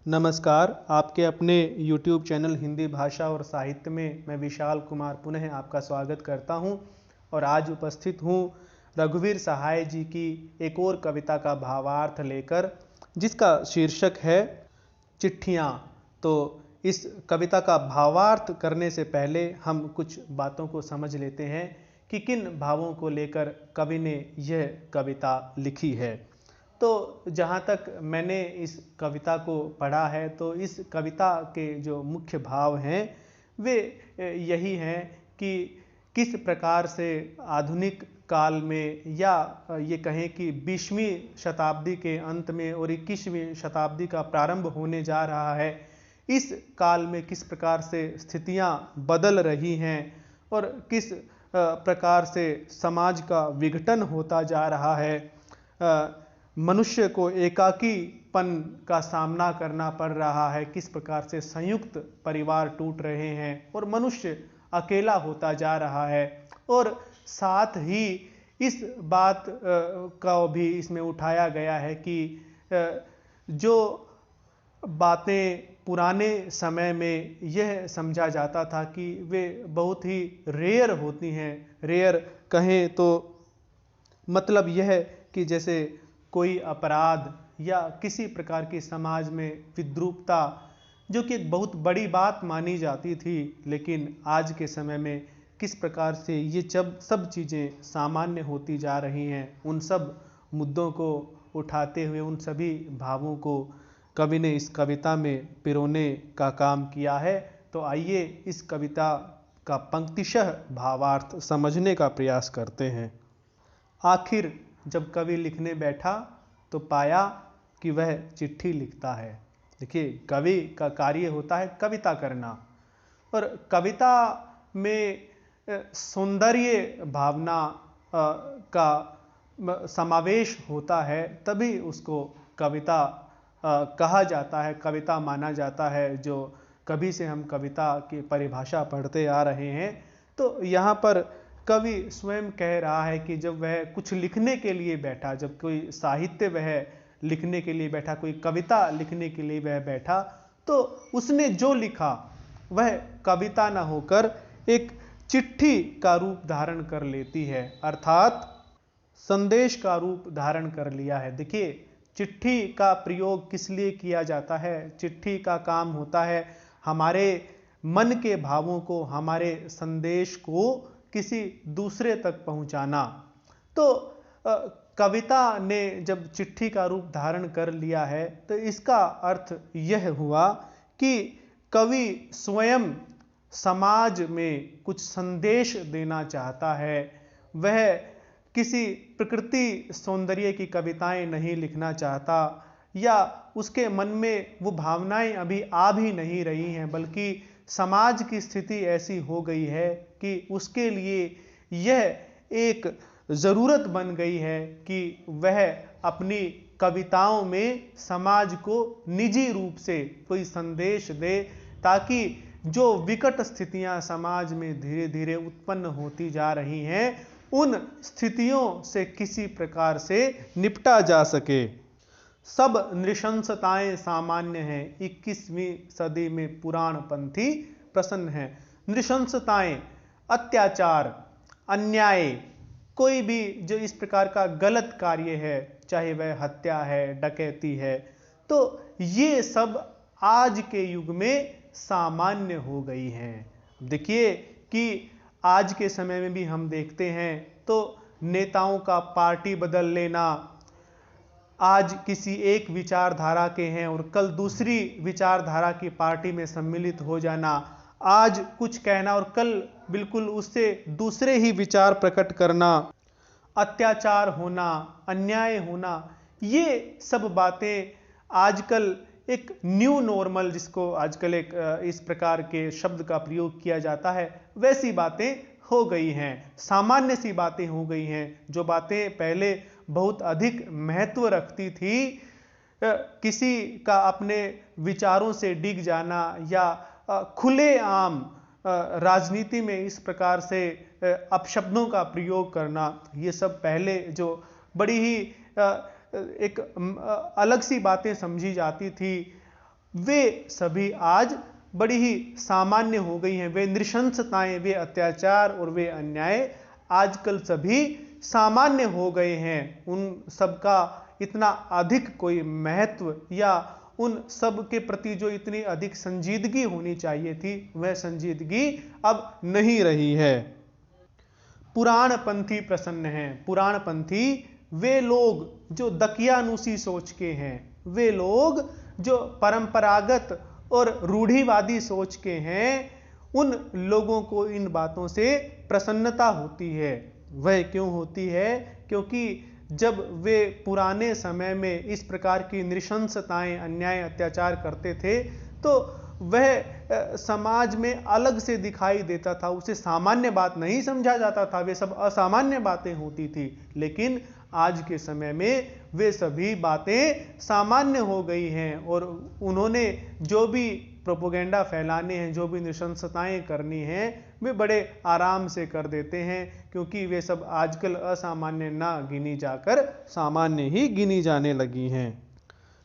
नमस्कार, आपके अपने YouTube चैनल हिंदी भाषा और साहित्य में मैं विशाल कुमार पुनः आपका स्वागत करता हूं और आज उपस्थित हूं रघुवीर सहाय जी की एक और कविता का भावार्थ लेकर, जिसका शीर्षक है चिट्ठियां। तो इस कविता का भावार्थ करने से पहले हम कुछ बातों को समझ लेते हैं कि किन भावों को लेकर कवि ने यह कविता लिखी है। तो जहाँ तक मैंने इस कविता को पढ़ा है तो इस कविता के जो मुख्य भाव हैं वे यही हैं कि किस प्रकार से आधुनिक काल में या ये कहें कि 20वीं शताब्दी के अंत में और 21वीं शताब्दी का प्रारंभ होने जा रहा है, इस काल में किस प्रकार से स्थितियां बदल रही हैं और किस प्रकार से समाज का विघटन होता जा रहा है। मनुष्य को एकाकीपन का सामना करना पड़ रहा है, किस प्रकार से संयुक्त परिवार टूट रहे हैं और मनुष्य अकेला होता जा रहा है। और साथ ही इस बात का भी इसमें उठाया गया है कि जो बातें पुराने समय में यह समझा जाता था कि वे बहुत ही रेयर होती हैं, रेयर कहें तो मतलब यह है कि जैसे कोई अपराध या किसी प्रकार की समाज में विद्रूपता, जो कि एक बहुत बड़ी बात मानी जाती थी, लेकिन आज के समय में किस प्रकार से ये सब चीज़ें सामान्य होती जा रही हैं, उन सब मुद्दों को उठाते हुए उन सभी भावों को कवि ने इस कविता में पिरोने का काम किया है। तो आइए इस कविता का पंक्तिशः भावार्थ समझने का प्रयास करते हैं। आखिर जब कवि लिखने बैठा तो पाया कि वह चिट्ठी लिखता है। देखिए, कवि का कार्य होता है कविता करना, और कविता में सौंदर्य भावना का समावेश होता है, तभी उसको कविता कहा जाता है, कविता माना जाता है। जो कभी से हम कविता की परिभाषा पढ़ते आ रहे हैं, तो यहाँ पर कवि स्वयं कह रहा है कि जब वह कुछ लिखने के लिए बैठा, जब कोई साहित्य वह लिखने के लिए बैठा, कोई कविता लिखने के लिए वह बैठा, तो उसने जो लिखा वह कविता न होकर एक चिट्ठी का रूप धारण कर लेती है, अर्थात संदेश का रूप धारण कर लिया है। देखिए, चिट्ठी का प्रयोग किस लिए किया जाता है? चिट्ठी का काम होता है हमारे मन के भावों को, हमारे संदेश को किसी दूसरे तक पहुंचाना। तो कविता ने जब चिट्ठी का रूप धारण कर लिया है, तो इसका अर्थ यह हुआ कि कवि स्वयं समाज में कुछ संदेश देना चाहता है। वह किसी प्रकृति सौंदर्य की कविताएं नहीं लिखना चाहता, या उसके मन में वो भावनाएं अभी आ भी नहीं रही हैं, बल्कि समाज की स्थिति ऐसी हो गई है कि उसके लिए यह एक ज़रूरत बन गई है कि वह अपनी कविताओं में समाज को निजी रूप से कोई संदेश दे, ताकि जो विकट स्थितियां समाज में धीरे धीरे उत्पन्न होती जा रही हैं, उन स्थितियों से किसी प्रकार से निपटा जा सके। सब नृशंसताएं सामान्य हैं, 21वीं सदी में पुराणपंथी प्रसन्न है। नृशंसताएं, अत्याचार, अन्याय, कोई भी जो इस प्रकार का गलत कार्य है, चाहे वह हत्या है, डकैती है, तो ये सब आज के युग में सामान्य हो गई हैं। देखिए कि आज के समय में भी हम देखते हैं तो नेताओं का पार्टी बदल लेना, आज किसी एक विचारधारा के हैं और कल दूसरी विचारधारा की पार्टी में सम्मिलित हो जाना, आज कुछ कहना और कल बिल्कुल उससे दूसरे ही विचार प्रकट करना, अत्याचार होना, अन्याय होना, ये सब बातें आजकल एक न्यू नॉर्मल, जिसको आजकल एक इस प्रकार के शब्द का प्रयोग किया जाता है, वैसी बातें हो गई हैं, सामान्य सी बातें हो गई हैं। जो बातें पहले बहुत अधिक महत्व रखती थी, किसी का अपने विचारों से डिग जाना या खुलेआम राजनीति में इस प्रकार से अपशब्दों का प्रयोग करना, ये सब पहले जो बड़ी ही एक अलग सी बातें समझी जाती थी, वे सभी आज बड़ी ही सामान्य हो गई हैं। वे नृशंसताएं, वे अत्याचार और वे अन्याय आजकल सभी सामान्य हो गए हैं। उन सबका इतना अधिक कोई महत्व या उन सब के प्रति जो इतनी अधिक संजीदगी होनी चाहिए थी, वह संजीदगी अब नहीं रही है। पुराणपंथी प्रसन्न हैं। पुराणपंथी वे लोग जो दकियानुसी सोच के हैं, वे लोग जो परंपरागत और रूढ़िवादी सोच के हैं, उन लोगों को इन बातों से प्रसन्नता होती है। वह क्यों होती है? क्योंकि जब वे पुराने समय में इस प्रकार की नृशंसताएं, अन्याय, अत्याचार करते थे, तो वह समाज में अलग से दिखाई देता था, उसे सामान्य बात नहीं समझा जाता था, वे सब असामान्य बातें होती थी। लेकिन आज के समय में वे सभी बातें सामान्य हो गई हैं और उन्होंने जो भी प्रोपोगेंडा फैलाने हैं, जो भी नृशंसताएं करनी हैं, वे बड़े आराम से कर देते हैं, क्योंकि वे सब आजकल असामान्य ना गिनी जाकर सामान्य ही गिनी जाने लगी हैं।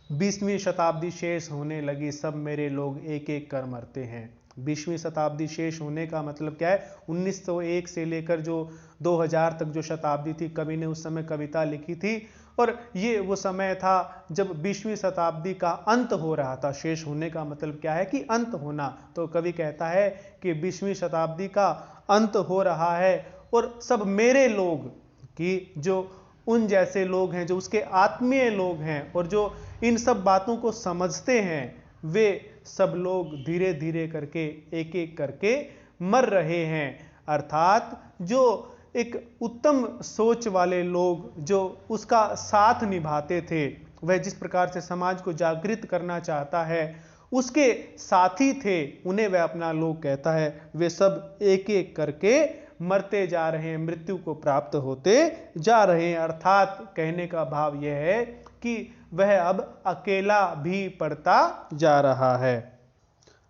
20वीं शताब्दी शेष होने लगी, सब मेरे लोग एक एक कर मरते हैं। 20वीं शताब्दी शेष होने का मतलब क्या है? 1901 से लेकर जो 2000 तक जो शताब्दी थी, कवि ने उस समय कविता लिखी थी और ये वो समय था जब 20वीं शताब्दी का अंत हो रहा था। शेष होने का मतलब क्या है? कि अंत होना। तो कवि कहता है कि 20वीं शताब्दी का अंत हो रहा है और सब मेरे लोग, कि जो उन जैसे लोग हैं, जो उसके आत्मीय लोग हैं और जो इन सब बातों को समझते हैं, वे सब लोग धीरे धीरे करके, एक एक करके मर रहे हैं। अर्थात जो एक उत्तम सोच वाले लोग जो उसका साथ निभाते थे, वह जिस प्रकार से समाज को जागृत करना चाहता है, उसके साथी थे, उन्हें वह अपना लोग कहता है। वे सब एक एक करके मरते जा रहे हैं, मृत्यु को प्राप्त होते जा रहे हैं। अर्थात कहने का भाव यह है कि वह अब अकेला भी पड़ता जा रहा है।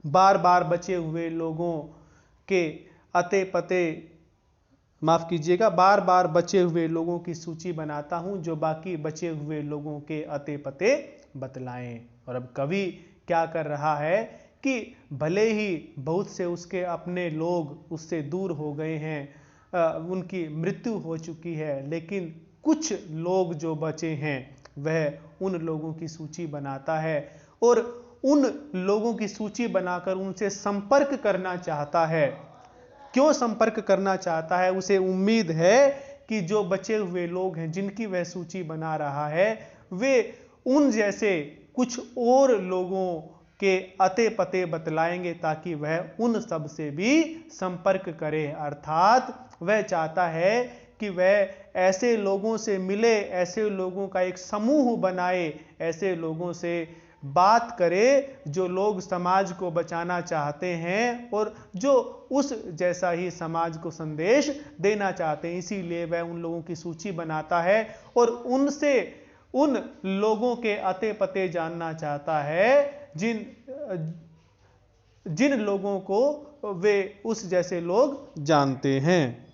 बार बार बचे हुए लोगों के अते पते, माफ कीजिएगा, बार बार बचे हुए लोगों की सूची बनाता हूं, जो बाकी बचे हुए लोगों के अते पते बतलाएं। और अब कवि क्या कर रहा है कि भले ही बहुत से उसके अपने लोग उससे दूर हो गए हैं, उनकी मृत्यु हो चुकी है, लेकिन कुछ लोग जो बचे हैं, वह उन लोगों की सूची बनाता है और उन लोगों की सूची बनाकर उनसे संपर्क करना चाहता है। क्यों संपर्क करना चाहता है? उसे उम्मीद है कि जो बचे हुए लोग हैं, जिनकी वह सूची बना रहा है, वे उन जैसे कुछ और लोगों के अते पते बतलाएंगे, ताकि वह उन सब से भी संपर्क करे। अर्थात वह चाहता है कि वह ऐसे लोगों से मिले, ऐसे लोगों का एक समूह बनाए, ऐसे लोगों से बात करे जो लोग समाज को बचाना चाहते हैं और जो उस जैसा ही समाज को संदेश देना चाहते हैं। इसीलिए वह उन लोगों की सूची बनाता है और उनसे उन लोगों के अते पते जानना चाहता है जिन लोगों को वे उस जैसे लोग जानते हैं,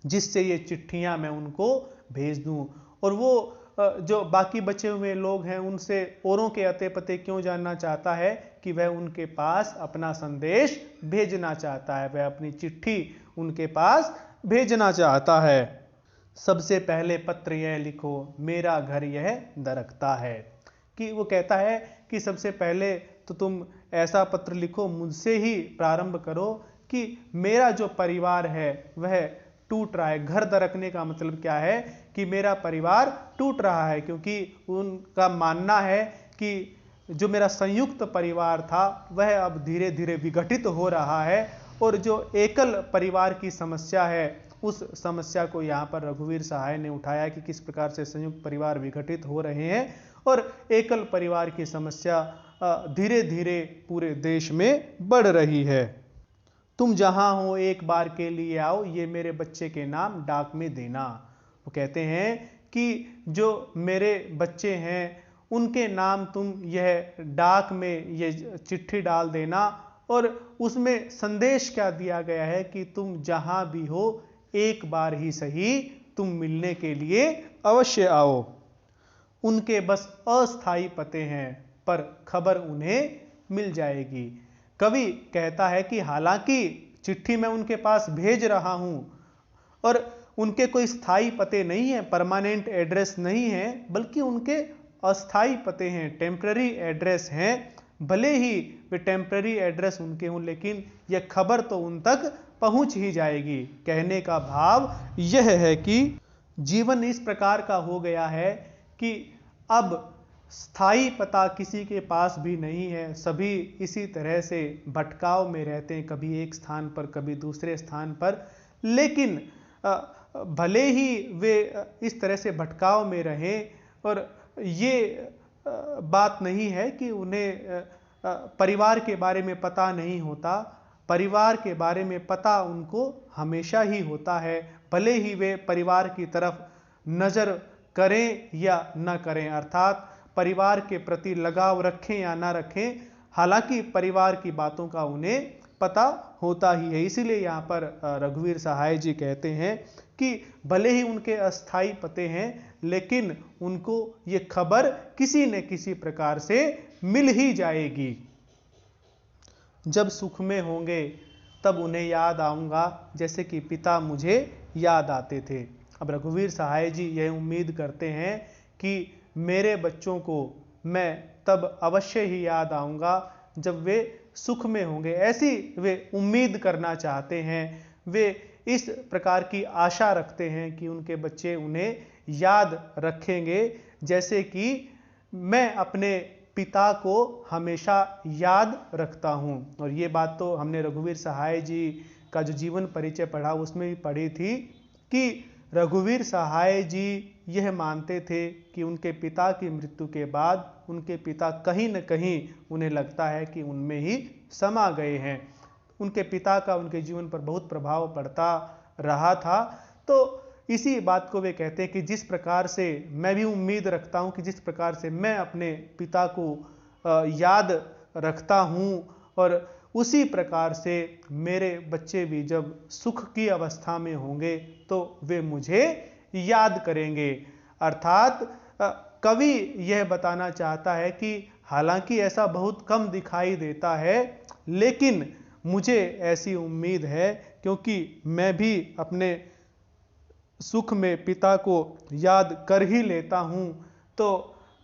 जिससे ये चिट्ठियां मैं उनको भेज दूं। और वो जो बाकी बचे हुए लोग हैं, उनसे औरों के अते पते क्यों जानना चाहता है? कि वह उनके पास अपना संदेश भेजना चाहता है, वह अपनी चिट्ठी उनके पास भेजना चाहता है। सबसे पहले पत्र यह लिखो, मेरा घर यह दरकता है। कि वो कहता है कि सबसे पहले तो तुम ऐसा पत्र लिखो, मुझसे ही प्रारंभ करो कि मेरा जो परिवार है वह टूट रहा है। घर दरकने का मतलब क्या है? कि मेरा परिवार टूट रहा है, क्योंकि उनका मानना है कि जो मेरा संयुक्त परिवार था वह अब धीरे धीरे विघटित हो रहा है और जो एकल परिवार की समस्या है, उस समस्या को यहाँ पर रघुवीर सहाय ने उठाया कि किस प्रकार से संयुक्त परिवार विघटित हो रहे हैं और एकल परिवार की समस्या धीरे धीरे पूरे देश में बढ़ रही है। तुम जहां हो एक बार के लिए आओ, ये मेरे बच्चे के नाम डाक में देना। वो कहते हैं कि जो मेरे बच्चे हैं उनके नाम तुम यह डाक में ये चिट्ठी डाल देना। और उसमें संदेश क्या दिया गया है कि तुम जहां भी हो एक बार ही सही तुम मिलने के लिए अवश्य आओ। उनके बस अस्थायी पते हैं, पर खबर उन्हें मिल जाएगी। कवि कहता है कि हालांकि चिट्ठी मैं उनके पास भेज रहा हूं और उनके कोई स्थायी पते नहीं है, परमानेंट एड्रेस नहीं है, बल्कि उनके अस्थाई पते हैं, टेम्पररी एड्रेस हैं। भले ही वे टेम्पररी एड्रेस उनके हों, लेकिन यह खबर तो उन तक पहुंच ही जाएगी। कहने का भाव यह है कि जीवन इस प्रकार का हो गया है कि अब स्थायी पता किसी के पास भी नहीं है। सभी इसी तरह से भटकाव में रहते हैं, कभी एक स्थान पर कभी दूसरे स्थान पर। लेकिन भले ही वे इस तरह से भटकाव में रहें, और ये बात नहीं है कि उन्हें परिवार के बारे में पता नहीं होता। परिवार के बारे में पता उनको हमेशा ही होता है, भले ही वे परिवार की तरफ नजर करें या न करें, अर्थात परिवार के प्रति लगाव रखें या ना रखें, हालांकि परिवार की बातों का उन्हें पता होता ही है। इसीलिए यहाँ पर रघुवीर सहाय जी कहते हैं कि भले ही उनके अस्थाई पते हैं, लेकिन उनको ये खबर किसी न किसी प्रकार से मिल ही जाएगी। जब सुख में होंगे तब उन्हें याद आऊंगा, जैसे कि पिता मुझे याद आते थे। अब रघुवीर सहाय जी यह उम्मीद करते हैं कि मेरे बच्चों को मैं तब अवश्य ही याद आऊंगा जब वे सुख में होंगे, ऐसी वे उम्मीद करना चाहते हैं। वे इस प्रकार की आशा रखते हैं कि उनके बच्चे उन्हें याद रखेंगे, जैसे कि मैं अपने पिता को हमेशा याद रखता हूं। और ये बात तो हमने रघुवीर सहाय जी का जो जीवन परिचय पढ़ा उसमें भी पढ़ी थी कि रघुवीर सहाय जी यह मानते थे कि उनके पिता की मृत्यु के बाद उनके पिता कहीं न कहीं उन्हें लगता है कि उनमें ही समा गए हैं। उनके पिता का उनके जीवन पर बहुत प्रभाव पड़ता रहा था। तो इसी बात को वे कहते हैं कि जिस प्रकार से मैं भी उम्मीद रखता हूं कि जिस प्रकार से मैं अपने पिता को याद रखता हूं, और उसी प्रकार से मेरे बच्चे भी जब सुख की अवस्था में होंगे तो वे मुझे याद करेंगे। अर्थात कवि यह बताना चाहता है कि हालांकि ऐसा बहुत कम दिखाई देता है, लेकिन मुझे ऐसी उम्मीद है, क्योंकि मैं भी अपने सुख में पिता को याद कर ही लेता हूं। तो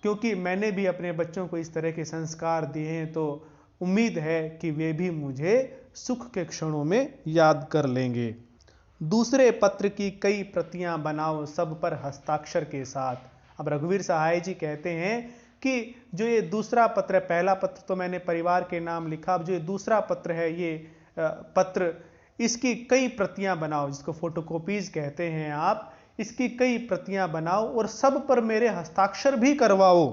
क्योंकि मैंने भी अपने बच्चों को इस तरह के संस्कार दिए हैं, तो उम्मीद है कि वे भी मुझे सुख के क्षणों में याद कर लेंगे। दूसरे पत्र की कई प्रतियां बनाओ, सब पर हस्ताक्षर के साथ। अब रघुवीर सहाय जी कहते हैं कि जो ये दूसरा पत्र है, पहला पत्र तो मैंने परिवार के नाम लिखा, अब जो ये दूसरा पत्र है, ये पत्र, इसकी कई प्रतियां बनाओ, जिसको फोटोकॉपीज कहते हैं आप, इसकी कई प्रतियां बनाओ और सब पर मेरे हस्ताक्षर भी करवाओ।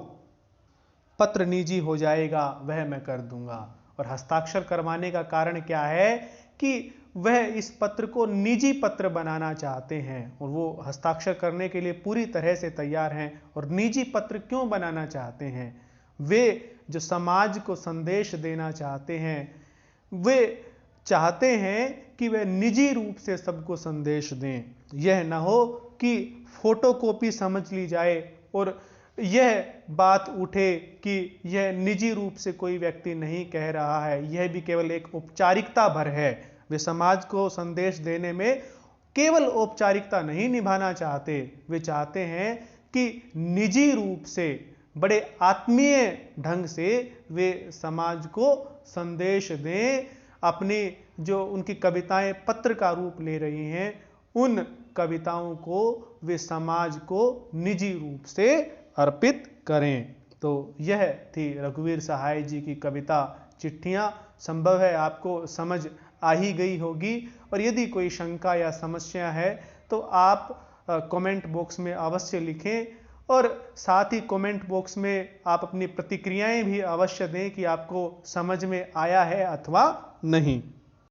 पत्र निजी हो जाएगा वह मैं कर दूंगा। और हस्ताक्षर करवाने का कारण क्या है कि वह इस पत्र को निजी पत्र बनाना चाहते हैं, और वो हस्ताक्षर करने के लिए पूरी तरह से तैयार हैं। और निजी पत्र क्यों बनाना चाहते हैं? वे जो समाज को संदेश देना चाहते हैं, वे चाहते हैं कि वे निजी रूप से सबको संदेश दें। यह न हो कि फोटोकॉपी समझ ली जाए और यह बात उठे कि यह निजी रूप से कोई व्यक्ति नहीं कह रहा है, यह भी केवल एक औपचारिकता भर है। वे समाज को संदेश देने में केवल औपचारिकता नहीं निभाना चाहते, वे चाहते हैं कि निजी रूप से, बड़े आत्मीय ढंग से वे समाज को संदेश दें। अपनी जो उनकी कविताएं पत्र का रूप ले रही हैं, उन कविताओं को वे समाज को निजी रूप से अर्पित करें। तो यह थी रघुवीर सहाय जी की कविता चिट्ठियां। संभव है आपको समझ आ ही गई होगी, और यदि कोई शंका या समस्या है तो आप कमेंट बॉक्स में अवश्य लिखें, और साथ ही कमेंट बॉक्स में आप अपनी प्रतिक्रियाएं भी अवश्य दें कि आपको समझ में आया है अथवा नहीं।